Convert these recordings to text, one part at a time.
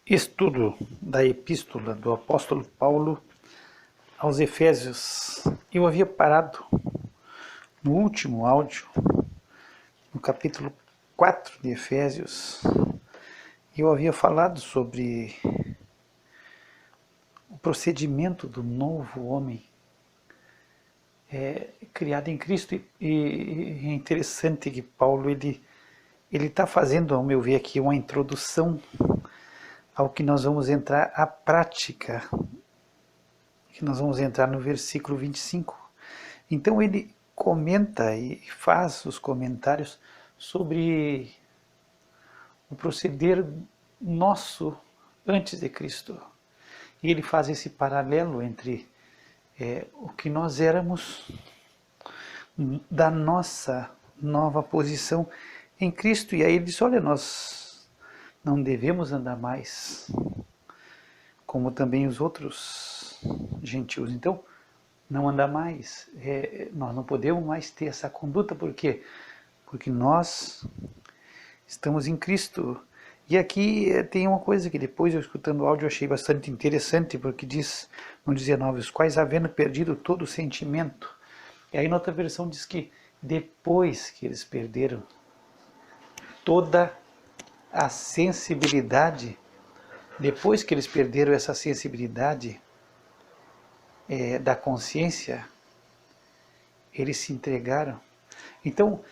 Estudo da Epístola do Apóstolo Paulo aos Efésios. Eu havia parado no último áudio, no capítulo 4 de Efésios, e eu havia falado sobre o procedimento do novo homem criado em Cristo, e é interessante que Paulo ele está fazendo, ao meu ver aqui, uma introdução ao que nós vamos entrar, a prática, que nós vamos entrar no versículo 25. Então ele comenta e faz os comentários sobre o proceder nosso antes de Cristo. E ele faz esse paralelo entre o que nós éramos da nossa nova posição em Cristo. E aí ele diz, olha, nós não devemos andar mais como também os outros gentios. Então, não andar mais, nós não podemos mais ter essa conduta, por quê? Porque nós estamos em Cristo. E aqui tem uma coisa que depois eu escutando o áudio achei bastante interessante, porque diz no 19, os quais havendo perdido todo o sentimento. E aí na outra versão diz que depois que eles perderam toda a sensibilidade, depois que eles perderam essa sensibilidade da consciência, eles se entregaram. Então,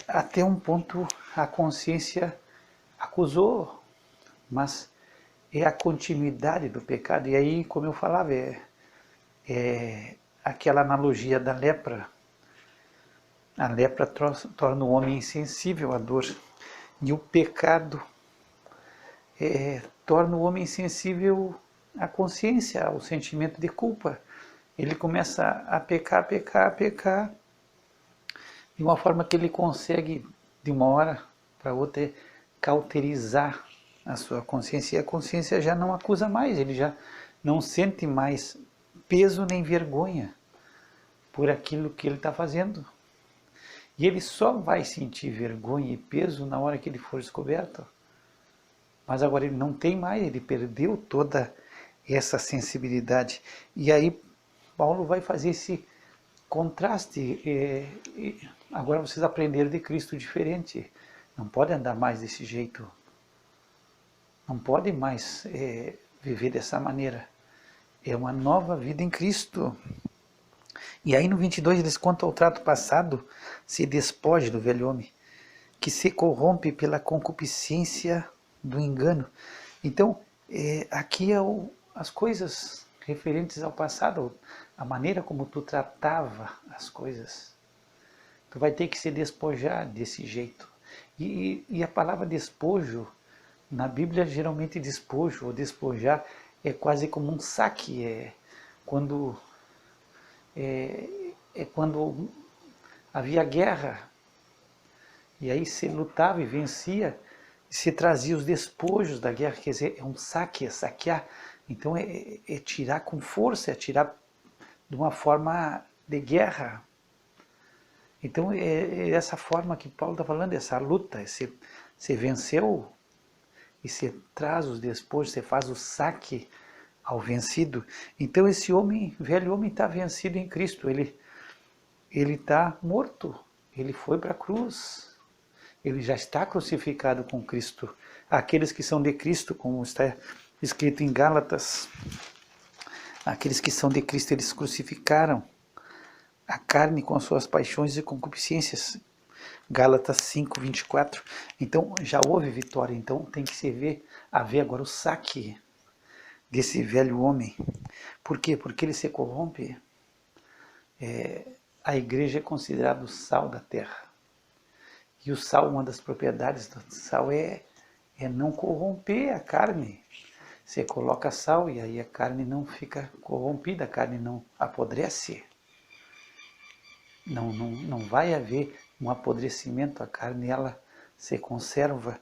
até um ponto a consciência acusou, mas é a continuidade do pecado. E aí, como eu falava, aquela analogia da lepra. A lepra torna o homem insensível à dor. E o pecado torna o homem insensível à consciência, ao sentimento de culpa. Ele começa a pecar, de uma forma que ele consegue, de uma hora para outra, cauterizar a sua consciência. E a consciência já não acusa mais, ele já não sente mais peso nem vergonha por aquilo que ele está fazendo. E ele só vai sentir vergonha e peso na hora que ele for descoberto. Mas agora ele não tem mais, ele perdeu toda essa sensibilidade. E aí Paulo vai fazer esse contraste. Agora vocês aprenderam de Cristo diferente. Não pode andar mais desse jeito. Não pode mais viver dessa maneira. É uma nova vida em Cristo. E aí no 22 eles contam o trato passado, se despoje do velho homem, que se corrompe pela concupiscência do engano. Então, aqui as coisas referentes ao passado, a maneira como tu tratava as coisas. Tu vai ter que se despojar desse jeito. E a palavra despojo, na Bíblia geralmente despojo ou despojar é quase como um saque, quando havia guerra, e aí se lutava e vencia, e se trazia os despojos da guerra, quer dizer, é um saque, é saquear. Então é tirar com força, é tirar de uma forma de guerra. Então é essa forma que Paulo está falando, essa luta, você venceu e você traz os despojos, você faz o saque ao vencido. Então esse homem, velho homem, está vencido em Cristo, ele está morto, ele foi para a cruz, ele já está crucificado com Cristo. Aqueles que são de Cristo, como está escrito em Gálatas, aqueles que são de Cristo, eles crucificaram a carne com as suas paixões e concupiscências. Gálatas 5, 24. Então já houve vitória, então tem que haver agora o saque desse velho homem. Por quê? Porque ele se corrompe. A igreja é considerada o sal da terra. E o sal, uma das propriedades do sal é não corromper a carne. Você coloca sal e aí a carne não fica corrompida, a carne não apodrece. Não vai haver um apodrecimento, a carne ela se conserva.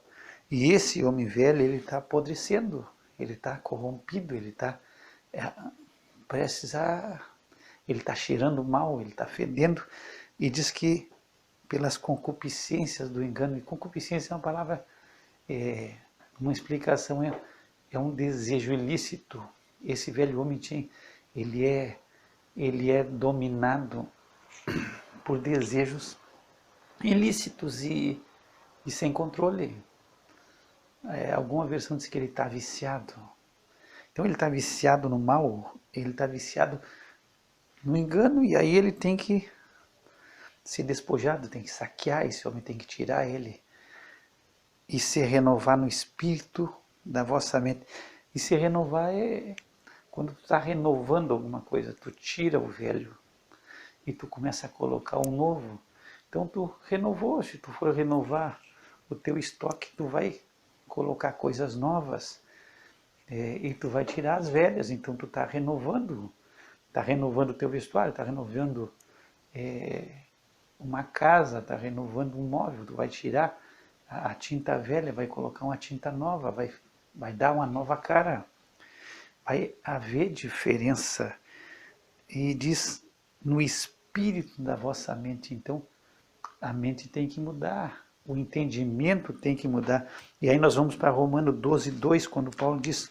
E esse homem velho, ele está apodrecendo, ele está corrompido, ele está ele está cheirando mal, ele está fedendo, e diz que pelas concupiscências do engano, e concupiscência é uma palavra, uma explicação é um desejo ilícito. Esse velho homem ele é dominado por desejos ilícitos e sem controle. Alguma versão diz que ele está viciado. Então ele está viciado no mal, ele está viciado no engano, e aí ele tem que ser despojado, tem que saquear esse homem, tem que tirar ele e se renovar no espírito da vossa mente. E se renovar é quando tu está renovando alguma coisa, tu tira o velho e tu começa a colocar um novo. Então tu renovou, se tu for renovar o teu estoque, tu vai colocar coisas novas e tu vai tirar as velhas. Então tu está renovando o teu vestuário, está renovando uma casa, está renovando um móvel, tu vai tirar a tinta velha, vai colocar uma tinta nova, vai dar uma nova cara. Vai haver diferença. E diz no espírito da vossa mente. Então a mente tem que mudar, o entendimento tem que mudar. E aí nós vamos para Romanos 12, 2, quando Paulo diz: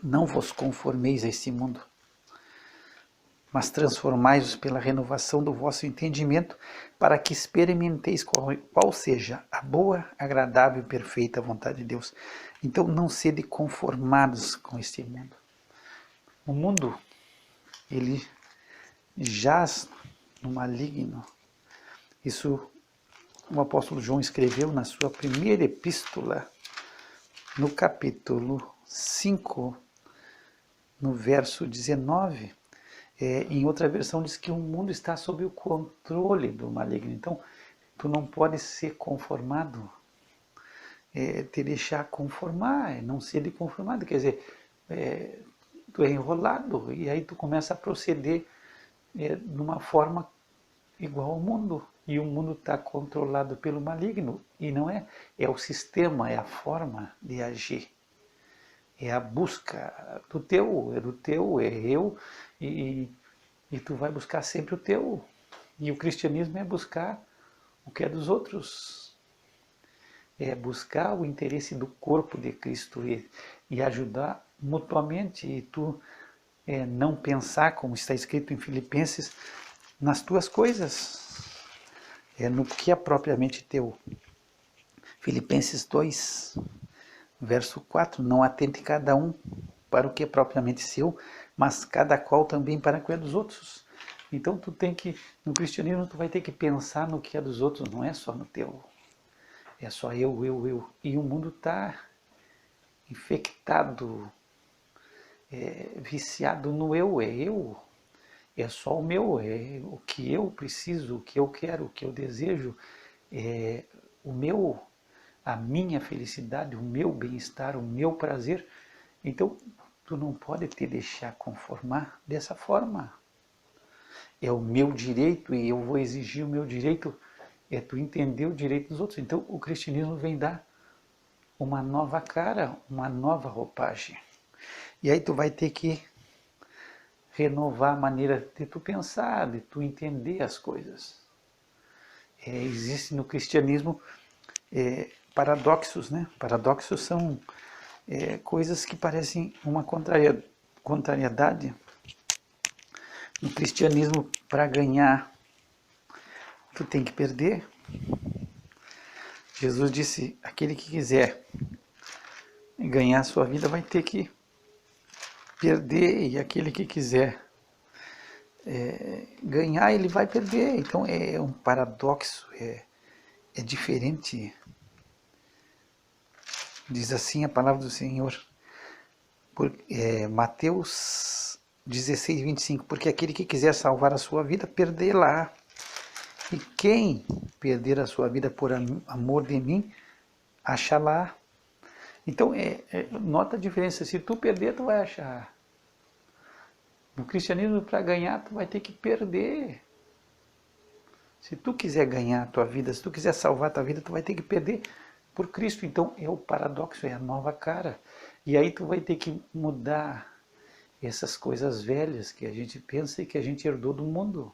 não vos conformeis a esse mundo, mas transformai-vos pela renovação do vosso entendimento, para que experimenteis qual seja a boa, agradável e perfeita vontade de Deus. Então não sede conformados com este mundo. O mundo, ele jaz no maligno. Isso o apóstolo João escreveu na sua primeira epístola, no capítulo 5, no verso 19. Em outra versão diz que o mundo está sob o controle do maligno. Então, tu não pode ser conformado, te deixar conformar, não ser de conformado. Quer dizer, tu é enrolado e aí tu começa a proceder de uma forma igual ao mundo. E o mundo está controlado pelo maligno. E não é o sistema, é a forma de agir. É a busca do teu, é eu, e tu vai buscar sempre o teu. E o cristianismo é buscar o que é dos outros. É buscar o interesse do corpo de Cristo e ajudar mutuamente. E tu não pensar, como está escrito em Filipenses, nas tuas coisas, no que é propriamente teu. Filipenses 2, verso 4, não atente cada um para o que é propriamente seu, mas cada qual também para o que é dos outros. Então tu tem que, no cristianismo tu vai ter que pensar no que é dos outros, não é só no teu. É só eu. E o mundo está infectado, viciado no eu, é só o meu, é o que eu preciso, o que eu quero, o que eu desejo, é o meu, a minha felicidade, o meu bem-estar, o meu prazer. Então, tu não pode te deixar conformar dessa forma. É o meu direito e eu vou exigir o meu direito. É tu entender o direito dos outros. Então, o cristianismo vem dar uma nova cara, uma nova roupagem. E aí tu vai ter que renovar a maneira de tu pensar, de tu entender as coisas. Existe no cristianismo paradoxos, né? Paradoxos são coisas que parecem uma contrariedade. No cristianismo, para ganhar, tu tem que perder. Jesus disse: aquele que quiser ganhar a sua vida vai ter que perder, e aquele que quiser ganhar, ele vai perder. Então é um paradoxo, é diferente. Diz assim a palavra do Senhor, Mateus 16, 25, porque aquele que quiser salvar a sua vida, perdê-la. E quem perder a sua vida por amor de mim, achá-la. Então, nota a diferença. Se tu perder, tu vai achar. No cristianismo, para ganhar, tu vai ter que perder. Se tu quiser ganhar a tua vida, se tu quiser salvar a tua vida, tu vai ter que perder por Cristo. Então, é o paradoxo, é a nova cara. E aí tu vai ter que mudar essas coisas velhas que a gente pensa e que a gente herdou do mundo.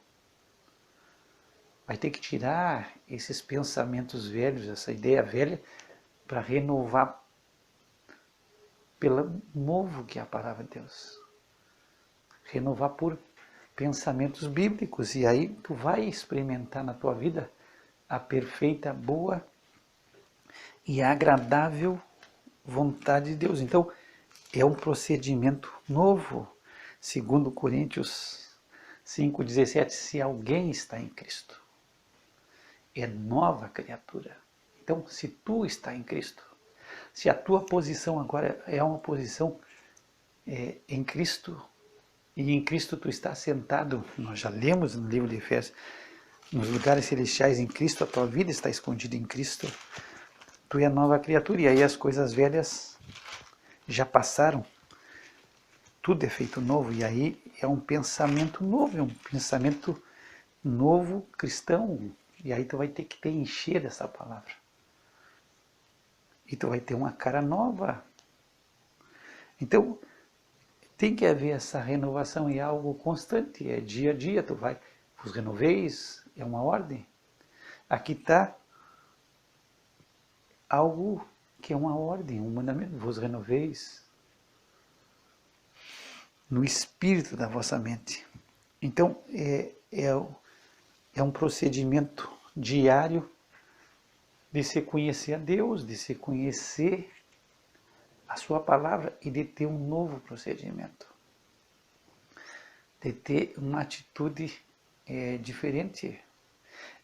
Vai ter que tirar esses pensamentos velhos, essa ideia velha, para renovar pelo novo que é a palavra de Deus. Renovar por pensamentos bíblicos, e aí tu vai experimentar na tua vida a perfeita, boa e agradável vontade de Deus. Então, é um procedimento novo, segundo Coríntios 5,17, se alguém está em Cristo, é nova criatura. Então, se tu está em Cristo, se a tua posição agora é uma posição em Cristo, e em Cristo tu está sentado, nós já lemos no livro de Efésios, nos lugares celestiais em Cristo, a tua vida está escondida em Cristo, tu é nova criatura, e aí as coisas velhas já passaram, tudo é feito novo, e aí é um pensamento novo, é um pensamento novo cristão, e aí tu vai ter que te encher dessa palavra. E tu vai ter uma cara nova. Então, tem que haver essa renovação, e é algo constante, é dia a dia, tu vai, vos renoveis, é uma ordem. Aqui está algo que é uma ordem, um mandamento, vos renoveis no espírito da vossa mente. Então, é um procedimento diário de se conhecer a Deus, de se conhecer a sua palavra e de ter um novo procedimento, de ter uma atitude diferente.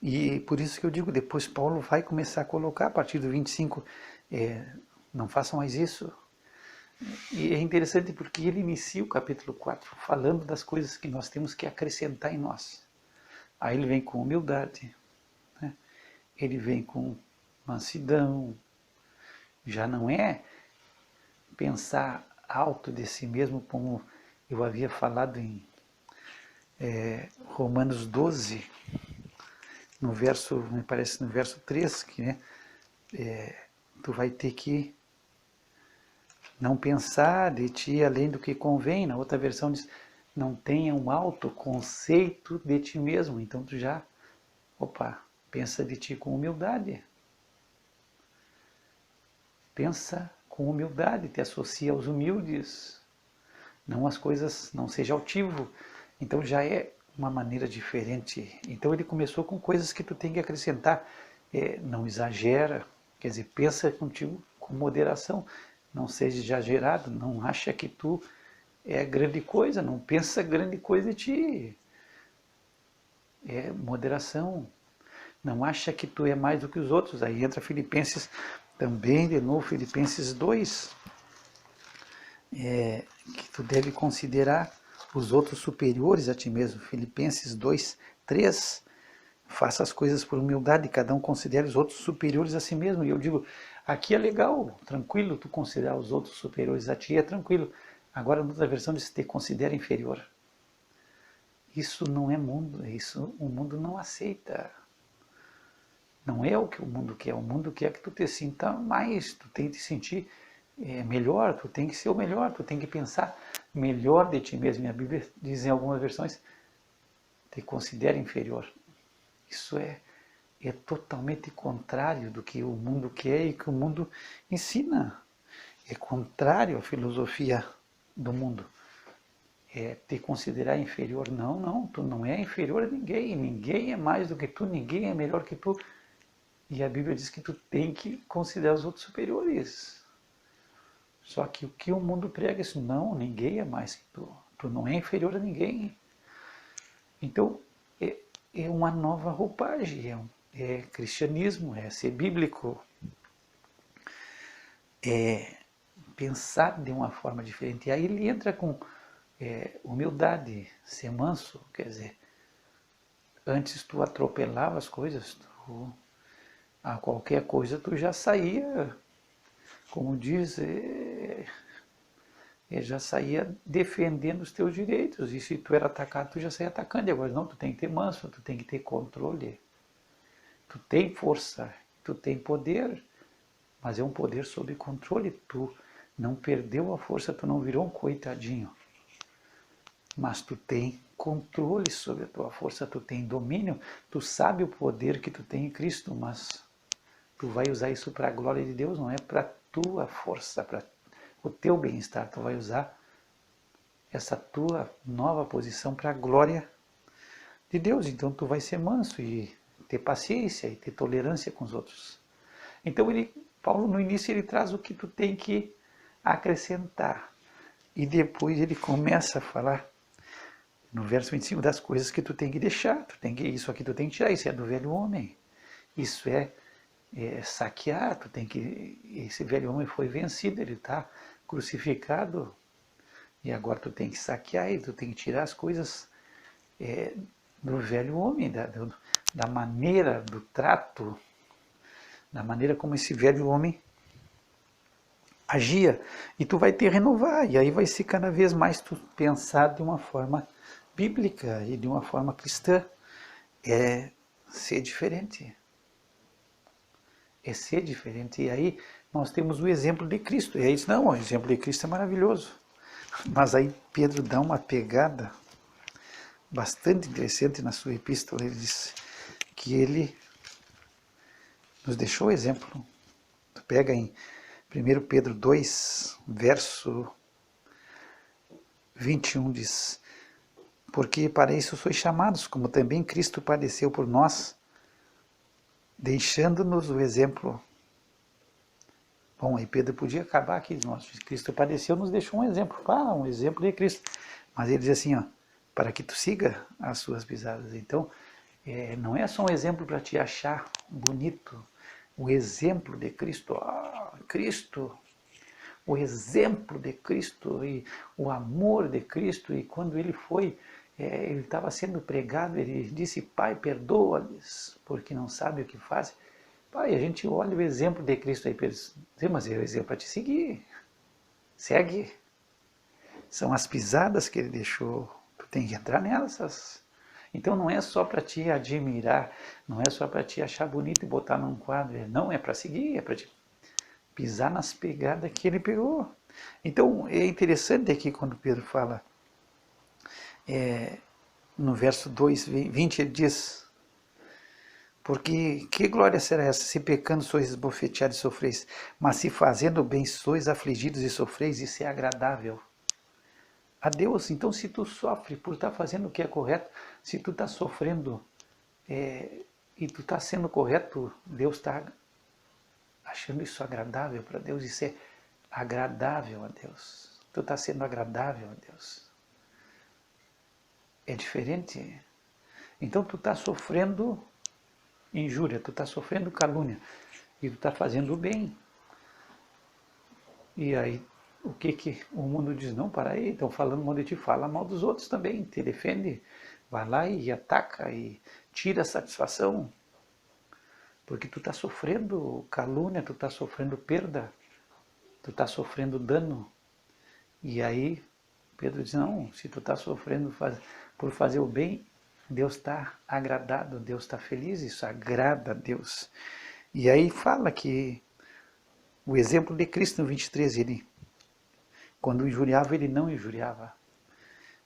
E por isso que eu digo, depois Paulo vai começar a colocar a partir do 25, não façam mais isso. E é interessante porque ele inicia o capítulo 4 falando das coisas que nós temos que acrescentar em nós. Aí ele vem com humildade, né? Ele vem com mansidão, já não é pensar alto de si mesmo, como eu havia falado em Romanos 12, no verso, me parece no verso 3, que né, tu vai ter que não pensar de ti além do que convém. Na outra versão diz, não tenha um alto conceito de ti mesmo. Então tu já, pensa de ti com humildade. Pensa com humildade, te associa aos humildes. Não as coisas, não seja altivo. Então já é uma maneira diferente. Então ele começou com coisas que tu tem que acrescentar. Não exagera, quer dizer, pensa contigo com moderação. Não seja exagerado, não acha que tu é grande coisa, não pensa grande coisa de ti. É moderação. Não acha que tu é mais do que os outros. Aí entra Filipenses também, de novo, Filipenses 2, que tu deve considerar os outros superiores a ti mesmo. Filipenses 2, 3, faça as coisas por humildade, cada um considere os outros superiores a si mesmo. E eu digo, aqui é legal, tranquilo, tu considerar os outros superiores a ti, é tranquilo. Agora, noutra versão diz, te considera inferior. Isso não é mundo, isso o mundo não aceita. Não é o que o mundo quer. O mundo quer que tu te sinta mais, tu tem que te sentir melhor, tu tem que ser o melhor, tu tem que pensar melhor de ti mesmo. E a Bíblia diz em algumas versões, te considera inferior. Isso é totalmente contrário do que o mundo quer e que o mundo ensina. É contrário à filosofia do mundo. Te considerar inferior. Não, tu não é inferior a ninguém. Ninguém é mais do que tu, ninguém é melhor que tu. E a Bíblia diz que tu tem que considerar os outros superiores. Só que o que o mundo prega é isso, não, ninguém é mais que tu. Tu não é inferior a ninguém. Então, é uma nova roupagem, é cristianismo, é ser bíblico, é pensar de uma forma diferente. E aí ele entra com humildade, ser manso, quer dizer, antes tu atropelava as coisas, a qualquer coisa tu já saía, como diz, já saía defendendo os teus direitos, e se tu era atacado, tu já saía atacando, e agora não, tu tem que ter manso, tu tem que ter controle, tu tem força, tu tem poder, mas é um poder sob controle, tu não perdeu a força, tu não virou um coitadinho, mas tu tem controle sobre a tua força, tu tem domínio, tu sabe o poder que tu tem em Cristo, mas tu vai usar isso para a glória de Deus, não é para a tua força, para o teu bem-estar, tu vai usar essa tua nova posição para a glória de Deus. Então tu vai ser manso e ter paciência e ter tolerância com os outros. Então Paulo no início ele traz o que tu tem que acrescentar. E depois ele começa a falar no verso 25 das coisas que tu tem que deixar. Isso aqui tu tem que tirar, isso é do velho homem. Isso é saquear, esse velho homem foi vencido, ele está crucificado. E agora tu tem que saquear e tu tem que tirar as coisas do velho homem, da maneira, do trato, da maneira como esse velho homem agia. E tu vai te renovar, e aí vai ser cada vez mais tu pensar de uma forma bíblica e de uma forma cristã. É ser diferente. É ser diferente. E aí nós temos o exemplo de Cristo. E aí diz, não, o exemplo de Cristo é maravilhoso. Mas aí Pedro dá uma pegada bastante interessante na sua epístola. Ele diz que ele nos deixou o exemplo. Tu pega em 1 Pedro 2, verso 21, diz: porque para isso sois chamados, como também Cristo padeceu por nós, deixando-nos o exemplo. Bom, aí Pedro podia acabar aqui, Cristo padeceu, nos deixou um exemplo. Um exemplo de Cristo. Mas ele diz assim, para que tu siga as suas pisadas. Então, não é só um exemplo para te achar bonito. O exemplo de Cristo, Cristo, o exemplo de Cristo e o amor de Cristo. E quando ele foi, ele estava sendo pregado, ele disse, Pai, perdoa-lhes, porque não sabe o que fazem. Pai, a gente olha o exemplo de Cristo aí, mas é o exemplo para te seguir. Segue. São as pisadas que ele deixou. Tu tem que entrar nelas. Então não é só para te admirar, não é só para te achar bonito e botar num quadro. Não, é para seguir, é para te pisar nas pegadas que ele pegou. Então é interessante aqui quando Pedro fala, no verso 2, 20, ele diz: porque que glória será essa, se pecando sois esbofeteados e sofreis, mas se fazendo bem sois afligidos e sofreis, isso é agradável a Deus. Então se tu sofre por estar fazendo o que é correto, se tu está sofrendo e tu está sendo correto, Deus está achando isso agradável para Deus, isso é agradável a Deus. Tu está sendo agradável a Deus. É diferente. Então tu está sofrendo injúria, tu está sofrendo calúnia e tu está fazendo o bem. E aí, o que o mundo diz? Não, para aí, estão falando mal de ti, fala mal dos outros também, te defende, vai lá e ataca e tira a satisfação, porque tu está sofrendo calúnia, tu está sofrendo perda, tu está sofrendo dano. E aí, Pedro diz, não, se tu está sofrendo por fazer o bem, Deus está agradado, Deus está feliz, isso agrada a Deus. E aí fala que o exemplo de Cristo no 23, ele, quando injuriava, ele não injuriava.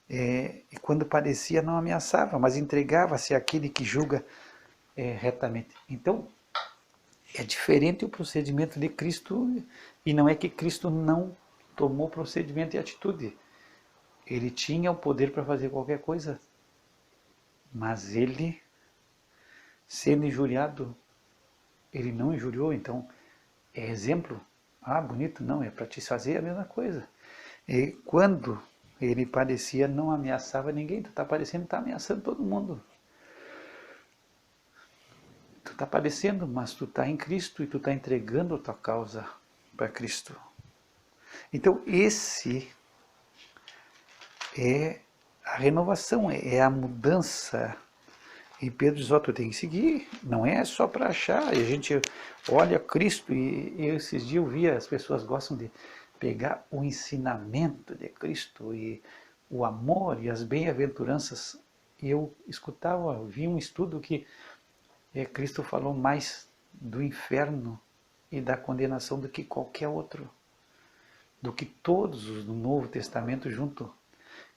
E quando padecia, não ameaçava, mas entregava-se àquele que julga retamente. Então, é diferente o procedimento de Cristo, e não é que Cristo não tomou procedimento e atitude. Ele tinha o poder para fazer qualquer coisa, mas ele, sendo injuriado, ele não injuriou. Então é exemplo. Bonito, não, é para te fazer a mesma coisa. E quando ele padecia, não ameaçava ninguém. Tu está padecendo, está ameaçando todo mundo. Tu está padecendo, mas tu está em Cristo e tu está entregando a tua causa para Cristo. Então esse é a renovação, é a mudança. E Pedro diz, tu tem que seguir, não é só para achar. E a gente olha Cristo e esses dias eu via, as pessoas gostam de pegar o ensinamento de Cristo e o amor e as bem-aventuranças. E eu vi um estudo que Cristo falou mais do inferno e da condenação do que qualquer outro, do que todos os do Novo Testamento junto.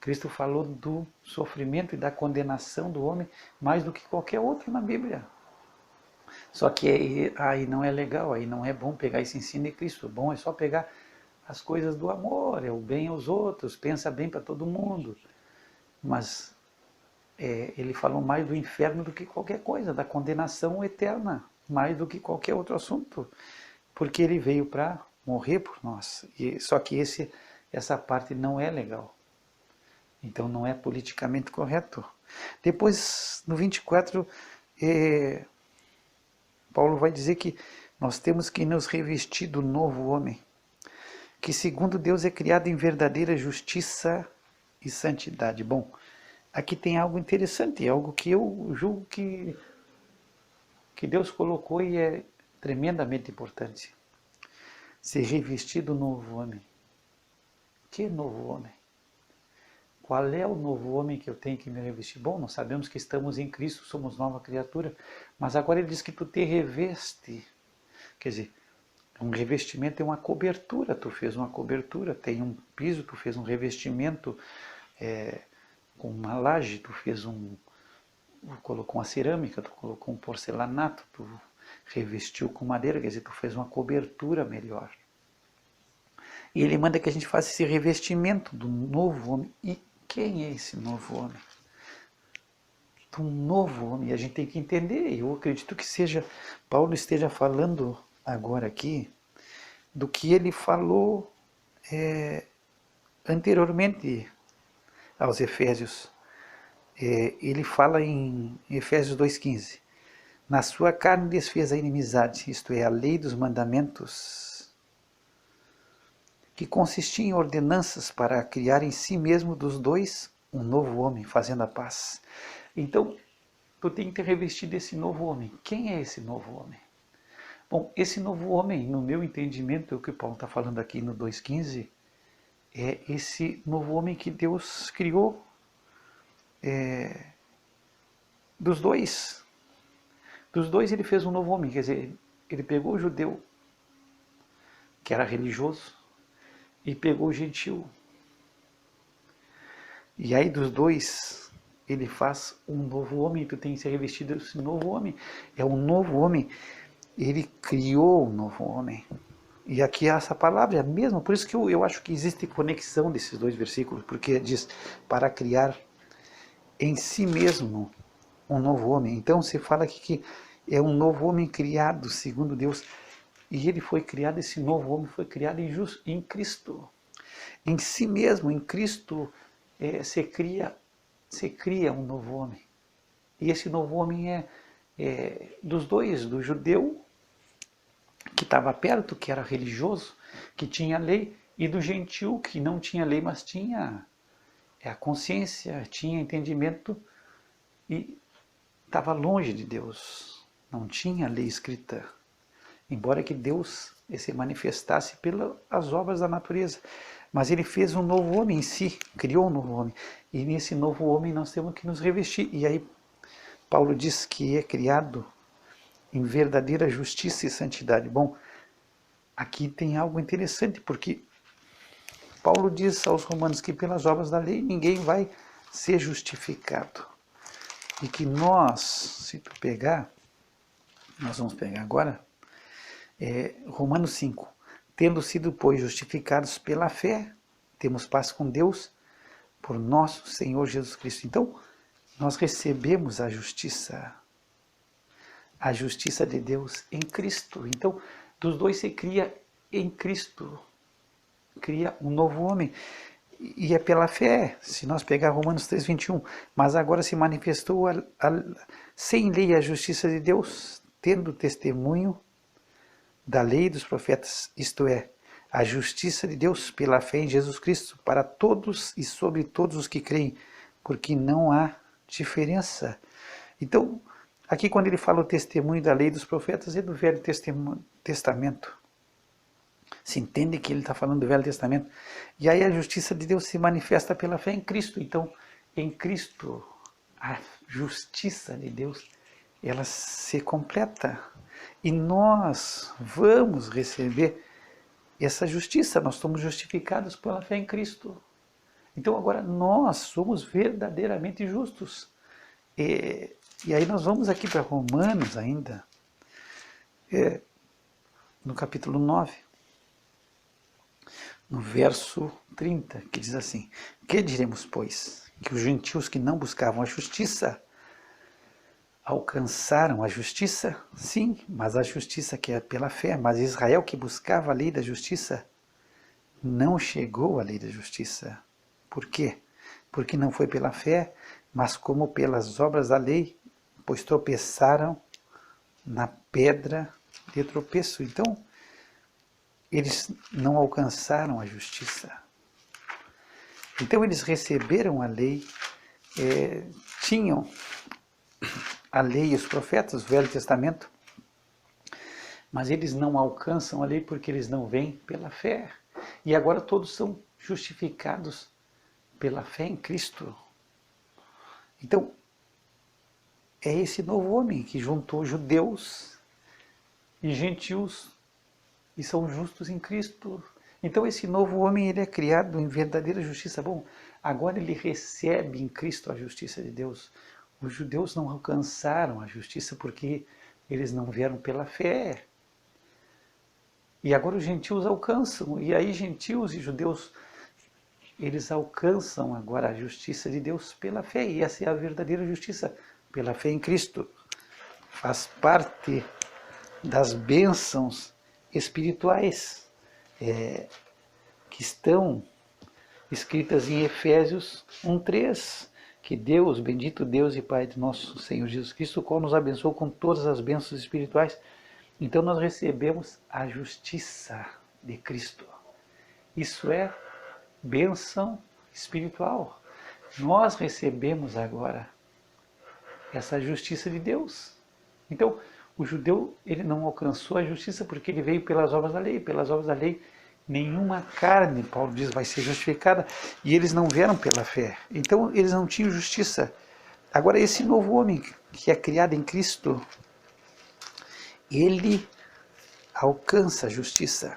Cristo falou do sofrimento e da condenação do homem mais do que qualquer outro na Bíblia. Só que aí não é legal, aí não é bom pegar esse ensino de Cristo. O bom é só pegar as coisas do amor, é o bem aos outros, pensa bem para todo mundo. Mas ele falou mais do inferno do que qualquer coisa, da condenação eterna, mais do que qualquer outro assunto, porque ele veio para morrer por nós. Só que essa parte não é legal. Então não é politicamente correto. Depois, no 24, Paulo vai dizer que nós temos que nos revestir do novo homem, que segundo Deus é criado em verdadeira justiça e santidade. Bom, aqui tem algo interessante, algo que eu julgo que Deus colocou e é tremendamente importante. Se revestir do novo homem. Que novo homem? Qual é o novo homem que eu tenho que me revestir? Bom, nós sabemos que estamos em Cristo, somos nova criatura, mas agora ele diz que tu te reveste. Quer dizer, um revestimento é uma cobertura, tu fez uma cobertura, tem um piso, tu fez um revestimento com uma laje, tu fez colocou uma cerâmica, tu colocou um porcelanato, tu revestiu com madeira, quer dizer, tu fez uma cobertura melhor. E ele manda que a gente faça esse revestimento do novo homem. E quem é esse novo homem? Do novo homem. E a gente tem que entender, eu acredito que Paulo esteja falando agora aqui do que ele falou anteriormente aos Efésios. Ele fala em Efésios 2,15. Na sua carne desfez a inimizade, isto é, a lei dos mandamentos, que consistia em ordenanças para criar em si mesmo dos dois um novo homem, fazendo a paz. Então, tu tem que te revestir desse novo homem. Quem é esse novo homem? Bom, esse novo homem, no meu entendimento, o que Paulo está falando aqui no 2,15, é esse novo homem que Deus criou dos dois. Dos dois ele fez um novo homem, quer dizer, ele pegou o judeu, que era religioso, e pegou o gentil. E aí dos dois, ele faz um novo homem, tu tem que ser revestido desse novo homem. É um novo homem, ele criou um novo homem. E aqui essa palavra é a mesma, por isso que eu acho que existe conexão desses dois versículos, porque diz, para criar em si mesmo um novo homem. Então se fala aqui que é um novo homem criado segundo Deus. E ele foi criado, esse novo homem foi criado em Cristo. Em si mesmo, em Cristo, se cria um novo homem. E esse novo homem é dos dois, do judeu, que estava perto, que era religioso, que tinha lei, e do gentil, que não tinha lei, mas tinha a consciência, tinha entendimento e estava longe de Deus. Não tinha lei escrita. Embora que Deus se manifestasse pelas obras da natureza. Mas ele fez um novo homem em si, criou um novo homem. E nesse novo homem nós temos que nos revestir. E aí Paulo diz que é criado em verdadeira justiça e santidade. Bom, aqui tem algo interessante, porque Paulo diz aos romanos que pelas obras da lei ninguém vai ser justificado. E que nós, se tu pegar, nós vamos pegar agora, Romanos 5, tendo sido, pois, justificados pela fé, temos paz com Deus, por nosso Senhor Jesus Cristo. Então, nós recebemos a justiça de Deus em Cristo. Então, dos dois se cria em Cristo, cria um novo homem. E é pela fé, se nós pegar Romanos 3,21, mas agora se manifestou sem lei a justiça de Deus, tendo testemunho da lei e dos profetas, isto é, a justiça de Deus pela fé em Jesus Cristo, para todos e sobre todos os que creem, porque não há diferença. Então, aqui quando ele fala o testemunho da lei e dos profetas, é do Velho Testamento. Se entende que ele está falando do Velho Testamento. E aí a justiça de Deus se manifesta pela fé em Cristo. Então, em Cristo, a justiça de Deus, ela se completa. E nós vamos receber essa justiça. Nós somos justificados pela fé em Cristo. Então agora nós somos verdadeiramente justos. E aí nós vamos aqui para Romanos ainda, no capítulo 9. no verso 30, que diz assim: que diremos, pois? Que os gentios que não buscavam a justiça alcançaram a justiça? Sim, mas a justiça que é pela fé. Mas Israel, que buscava a lei da justiça, não chegou à lei da justiça. Por quê? Porque não foi pela fé, mas como pelas obras da lei, pois tropeçaram na pedra de tropeço. Então, eles não alcançaram a justiça. Então, eles receberam a lei, tinham a lei e os profetas, o Velho Testamento, mas eles não alcançam a lei porque eles não vêm pela fé. E agora todos são justificados pela fé em Cristo. Então, é esse novo homem que juntou judeus e gentios e são justos em Cristo. Então esse novo homem, ele é criado em verdadeira justiça. Bom, agora ele recebe em Cristo a justiça de Deus. Os judeus não alcançaram a justiça porque eles não vieram pela fé. E agora os gentios alcançam. E aí gentios e judeus, eles alcançam agora a justiça de Deus pela fé. E essa é a verdadeira justiça, pela fé em Cristo. Faz parte das bênçãos espirituais que estão escritas em Efésios 1:3, que Deus, bendito Deus e Pai de nosso Senhor Jesus Cristo, o qual nos abençoou com todas as bênçãos espirituais. Então nós recebemos a justiça de Cristo. Isso é bênção espiritual. Nós recebemos agora essa justiça de Deus. Então, o judeu, ele não alcançou a justiça porque ele veio pelas obras da lei. Pelas obras da lei, nenhuma carne, Paulo diz, vai ser justificada. E eles não vieram pela fé. Então, eles não tinham justiça. Agora, esse novo homem que é criado em Cristo, ele alcança a justiça.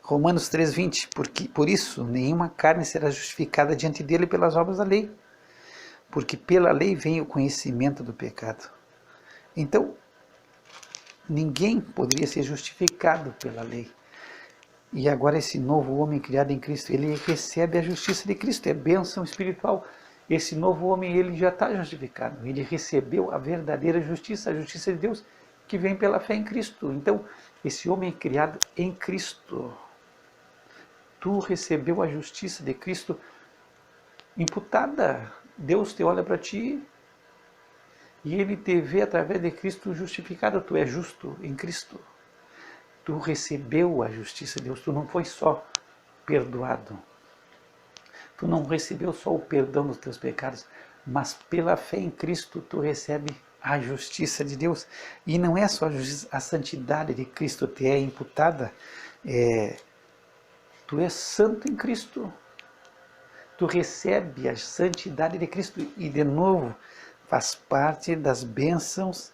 Romanos 3:20, por isso, nenhuma carne será justificada diante dele pelas obras da lei. Porque pela lei vem o conhecimento do pecado. Então, ninguém poderia ser justificado pela lei. E agora esse novo homem criado em Cristo, ele recebe a justiça de Cristo, é bênção espiritual. Esse novo homem, ele já está justificado, ele recebeu a verdadeira justiça, a justiça de Deus, que vem pela fé em Cristo. Então, esse homem é criado em Cristo. Tu recebeu a justiça de Cristo imputada. Deus te olha para ti e ele te vê através de Cristo justificado. Tu és justo em Cristo. Tu recebeu a justiça de Deus. Tu não foi só perdoado. Tu não recebeu só o perdão dos teus pecados, mas pela fé em Cristo tu recebe a justiça de Deus. E não é só a santidade de Cristo te é imputada. Tu és santo em Cristo. Tu recebe a santidade de Cristo e, de novo, faz parte das bênçãos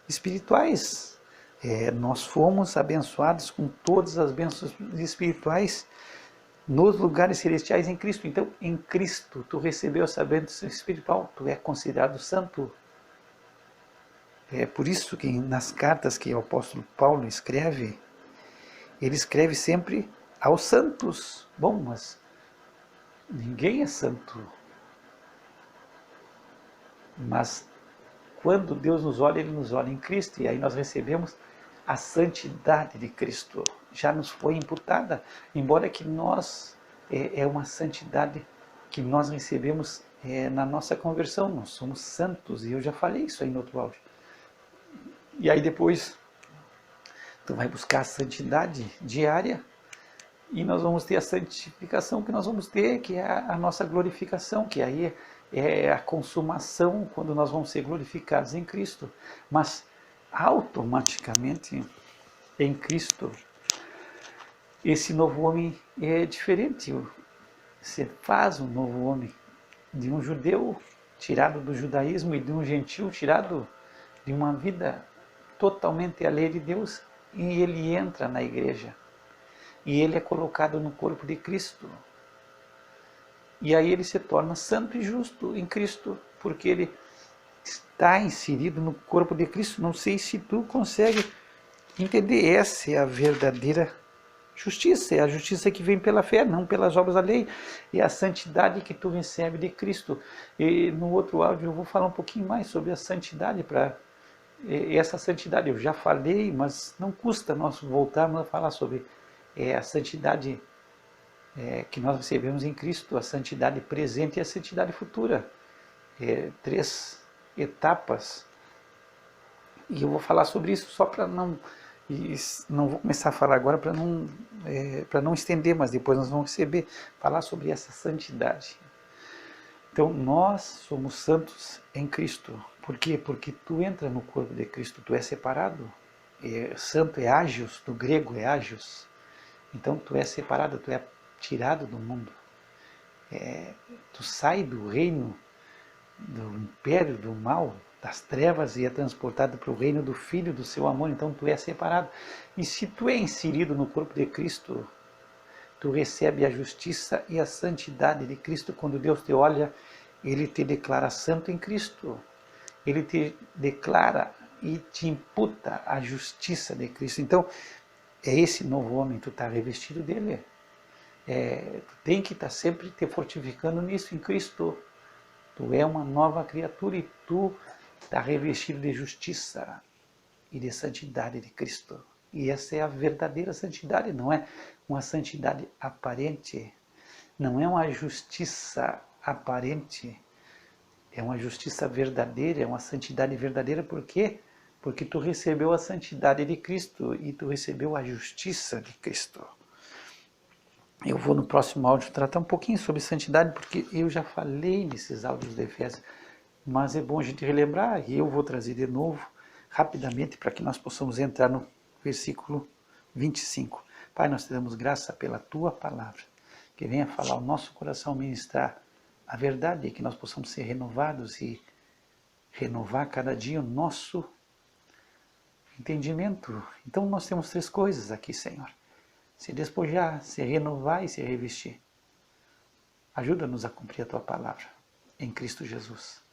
espirituais. Nós fomos abençoados com todas as bênçãos espirituais nos lugares celestiais em Cristo. Então, em Cristo, tu recebeu essa bênção espiritual, tu é considerado santo. É por isso que nas cartas que o apóstolo Paulo escreve, ele escreve sempre aos santos. Bom, mas ninguém é santo. Mas quando Deus nos olha, Ele nos olha em Cristo, e aí nós recebemos a santidade de Cristo. Já nos foi imputada, embora que nós, é uma santidade que nós recebemos na nossa conversão, nós somos santos, e eu já falei isso aí no outro áudio. E aí depois, tu vai buscar a santidade diária, e nós vamos ter a santificação que nós vamos ter, que é a nossa glorificação, que aí é a consumação, quando nós vamos ser glorificados em Cristo. Mas automaticamente, em Cristo, esse novo homem é diferente. Você faz um novo homem de um judeu tirado do judaísmo e de um gentil tirado de uma vida totalmente alheia de Deus, e ele entra na igreja. E ele é colocado no corpo de Cristo. E aí ele se torna santo e justo em Cristo, porque ele está inserido no corpo de Cristo. Não sei se tu consegue entender. Essa é a verdadeira justiça, é a justiça que vem pela fé, não pelas obras da lei, é a santidade que tu recebe de Cristo. E no outro áudio eu vou falar um pouquinho mais sobre a santidade, essa santidade eu já falei, mas não custa nós voltarmos a falar sobre a santidade que nós recebemos em Cristo, a santidade presente e a santidade futura. 3 etapas. E eu vou falar sobre isso só para não... E não vou começar a falar agora para não estender, mas depois nós vamos falar sobre essa santidade. Então, nós somos santos em Cristo. Por quê? Porque tu entra no corpo de Cristo, tu é separado. Santo é ágios, do grego é ágios. Então, tu é separado, tu é tirado do mundo. Tu sai do reino, do império, do mal, das trevas, e é transportado para o reino do Filho do seu amor. Então tu é separado. E se tu é inserido no corpo de Cristo, tu recebe a justiça e a santidade de Cristo. Quando Deus te olha, Ele te declara santo em Cristo. Ele te declara e te imputa a justiça de Cristo. Então, é esse novo homem, tu está revestido dele. Tu tem que estar sempre te fortificando nisso, em Cristo. Tu é uma nova criatura e tu está revestido de justiça e de santidade de Cristo. E essa é a verdadeira santidade, não é uma santidade aparente, não é uma justiça aparente, é uma justiça verdadeira, é uma santidade verdadeira. Por quê? Porque tu recebeu a santidade de Cristo e tu recebeu a justiça de Cristo. Eu vou no próximo áudio tratar um pouquinho sobre santidade, porque eu já falei nesses áudios de Efésios, mas é bom a gente relembrar, e eu vou trazer de novo, rapidamente, para que nós possamos entrar no versículo 25. Pai, nós te damos graça pela Tua palavra, que venha falar ao nosso coração, ministrar a verdade, que nós possamos ser renovados e renovar cada dia o nosso entendimento. Então nós temos 3 coisas aqui, Senhor: se despojar, se renovar e se revestir. Ajuda-nos a cumprir a Tua palavra, em Cristo Jesus.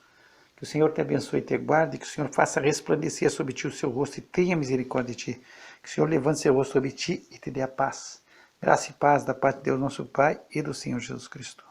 Que o Senhor te abençoe e te guarde, que o Senhor faça resplandecer sobre ti o seu rosto e tenha misericórdia de ti. Que o Senhor levante seu rosto sobre ti e te dê a paz. Graça e paz da parte de Deus nosso Pai e do Senhor Jesus Cristo.